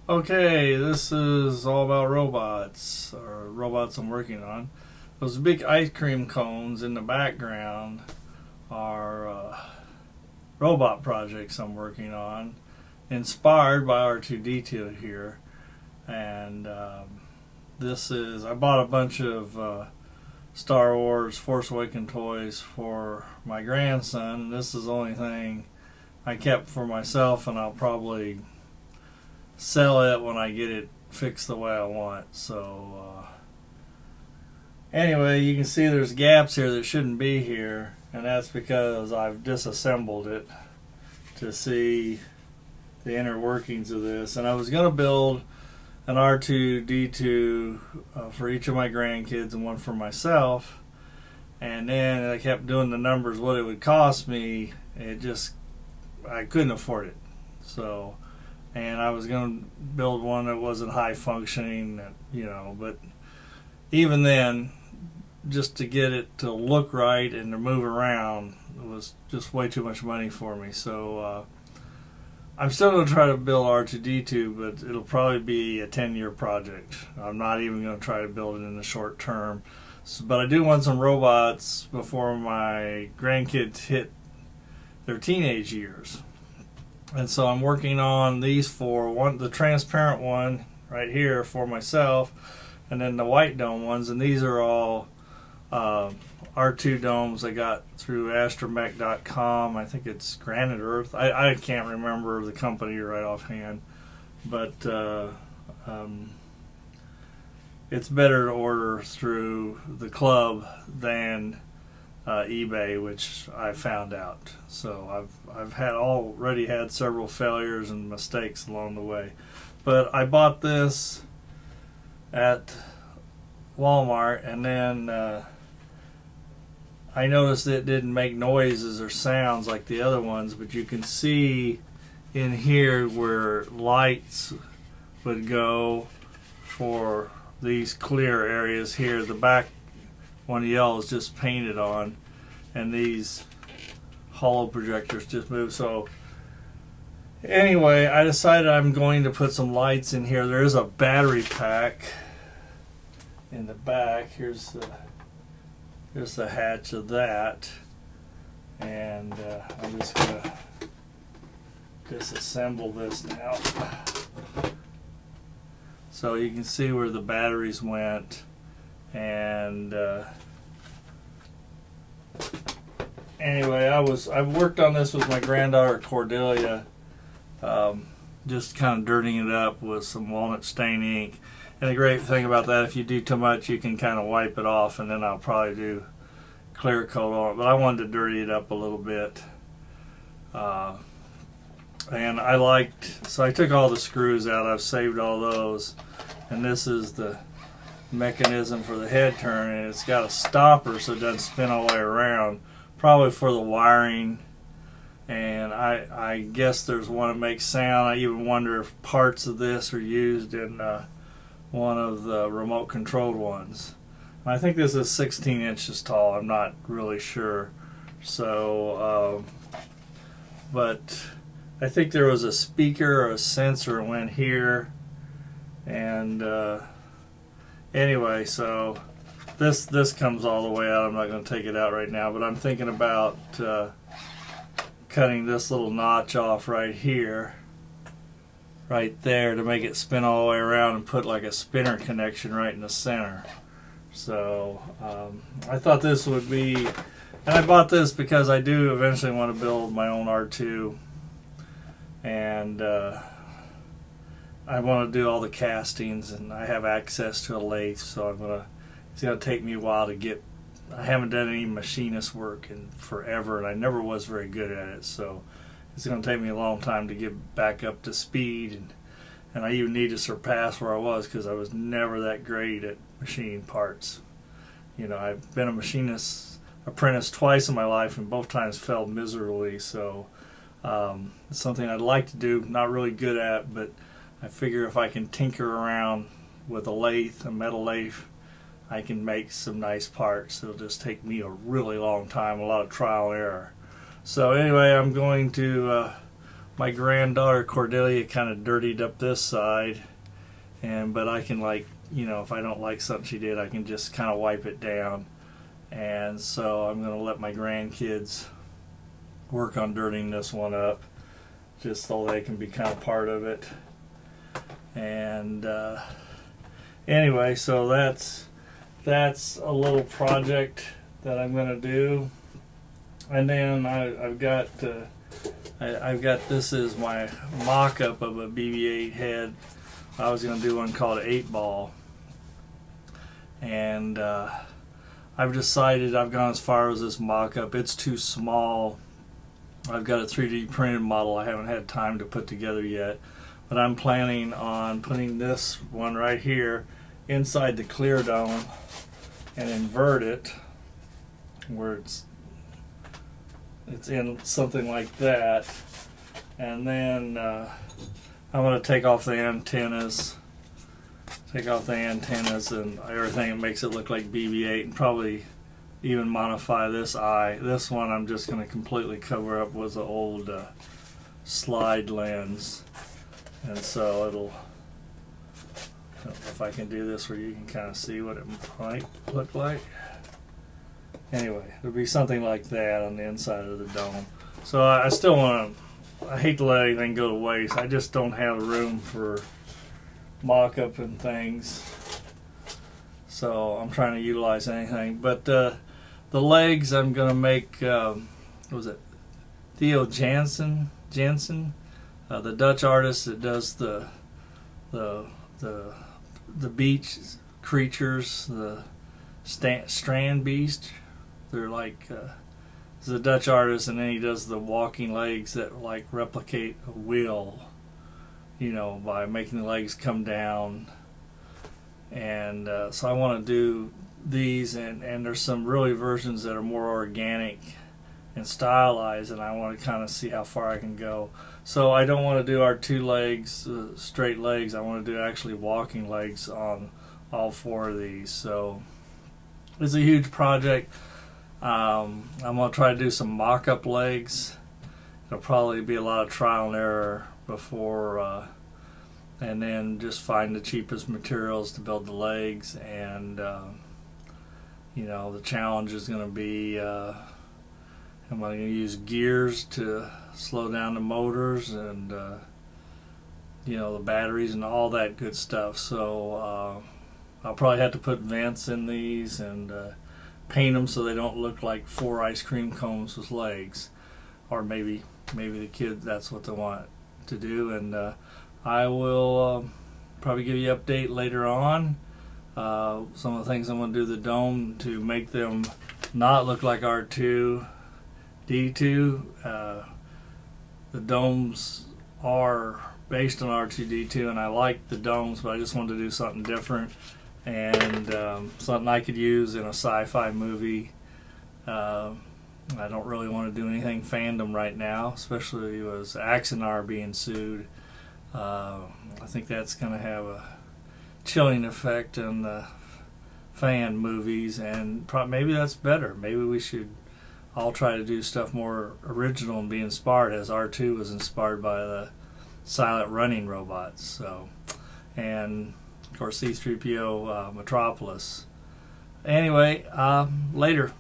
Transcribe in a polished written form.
Okay, this is all about robots, or robots I'm working on. Those big ice cream cones in the background are robot projects I'm working on, inspired by R2D2 here. And I bought a bunch of Star Wars Force Awakens toys for my grandson. This is the only thing I kept for myself, and I'll probably sell it when I get it fixed the way I want. So anyway, you can see there's gaps here that shouldn't be here, and that's because I've disassembled it to see the inner workings of this. And I was going to build an R2D2 for each of my grandkids and one for myself, and then I kept doing the numbers what it would cost me. I couldn't afford it. So, and I was going to build one that wasn't high functioning, but even then, just to get it to look right and to move around, it was just way too much money for me. So I'm still going to try to build R2D2, but it'll probably be a 10-year project. I'm not even going to try to build it in the short term. But I do want some robots before my grandkids hit their teenage years. And so I'm working on these the transparent one right here for myself, and then the white dome ones. And these are all R2 domes I got through astromech.com. I think it's Granite Earth. I can't remember the company right offhand, but it's better to order through the club than eBay, which I found out. So I've already had several failures and mistakes along the way. But I bought this at Walmart, and then I noticed it didn't make noises or sounds like the other ones, but you can see in here where lights would go for these clear areas here. The back one of yellow is just painted on, and these hollow projectors just move. So anyway, I decided I'm going to put some lights in here. There is a battery pack in the back. Here's the hatch of that, and I'm just going to disassemble this now. So you can see where the batteries went, and anyway, I've worked on this with my granddaughter Cordelia, just kind of dirtying it up with some walnut stain ink. And the great thing about that, if you do too much, you can kind of wipe it off, and then I'll probably do clear coat on it. But I wanted to dirty it up a little bit. And so I took all the screws out. I've saved all those. And this is the mechanism for the head turn, and it's got a stopper so it doesn't spin all the way around, probably for the wiring. And I guess there's one that makes sound. I even wonder if parts of this are used in one of the remote controlled ones. I think this is 16 inches tall. I'm not really sure. So, but I think there was a speaker or a sensor went here. And anyway, so this comes all the way out. I'm not going to take it out right now, but I'm thinking about cutting this little notch off right here, right there, to make it spin all the way around and put like a spinner connection right in the center. So I thought this would be, and I bought this because I do eventually want to build my own R2, and I want to do all the castings, and I have access to a lathe, so it's going to take me a while to get. I haven't done any machinist work in forever, and I never was very good at it, so it's going to take me a long time to get back up to speed, and I even need to surpass where I was, because I was never that great at machining parts. I've been a machinist apprentice twice in my life, and both times failed miserably. So it's something I'd like to do, not really good at, but I figure if I can tinker around with a metal lathe, I can make some nice parts. It'll just take me a really long time, a lot of trial and error. So anyway, I'm going to my granddaughter Cordelia kind of dirtied up this side, but I can, like, if I don't like something she did, I can just kind of wipe it down. And so I'm going to let my grandkids work on dirtying this one up, just so they can be kind of part of it. And anyway, so that's a little project that I'm going to do. And then I've got this is my mock-up of a BB-8 head. I was going to do one called 8-ball, and I've decided I've gone as far as this mock-up. It's too small. I've got a 3D printed model I haven't had time to put together yet, but I'm planning on putting this one right here inside the clear dome and invert it where it's in something like that, and then I'm going to take off the antennas and everything that makes it look like BB-8, and probably even modify this eye. This one I'm just going to completely cover up with the old slide lens, and so it'll, I don't know if I can do this where you can kind of see what it might look like. Anyway, it'll be something like that on the inside of the dome. So I still want to, I hate to let anything go to waste. I just don't have room for mock-up and things, so I'm trying to utilize anything. But the legs I'm going to make, what was it, Theo Jansen, the Dutch artist that does the beach creatures, the strand beast. They're like, he's a Dutch artist, and then he does the walking legs that like replicate a wheel, by making the legs come down. And so I want to do these, and there's some really versions that are more organic and stylized, and I want to kind of see how far I can go. So I don't want to do our 2 legs, straight legs. I want to do actually walking legs on all 4 of these. So it's a huge project. I'm going to try to do some mock-up legs. It'll probably be a lot of trial and error before, and then just find the cheapest materials to build the legs. And the challenge is going to be, am I going to use gears to slow down the motors, and the batteries and all that good stuff. So I'll probably have to put vents in these and paint them so they don't look like 4 ice cream cones with legs, or maybe the kid, that's what they want to do. And I will probably give you an update later on. Some of the things I'm going to do to the dome to make them not look like R2D2. The domes are based on R2D2, and I like the domes, but I just wanted to do something different, and something I could use in a sci-fi movie. I don't really want to do anything fandom right now, especially with Axanar being sued. I think that's going to have a chilling effect on the fan movies, and maybe that's better. Maybe we should all try to do stuff more original and be inspired, as R2 was inspired by the silent running robots. So, and of course C-3PO Metropolis. Anyway, later.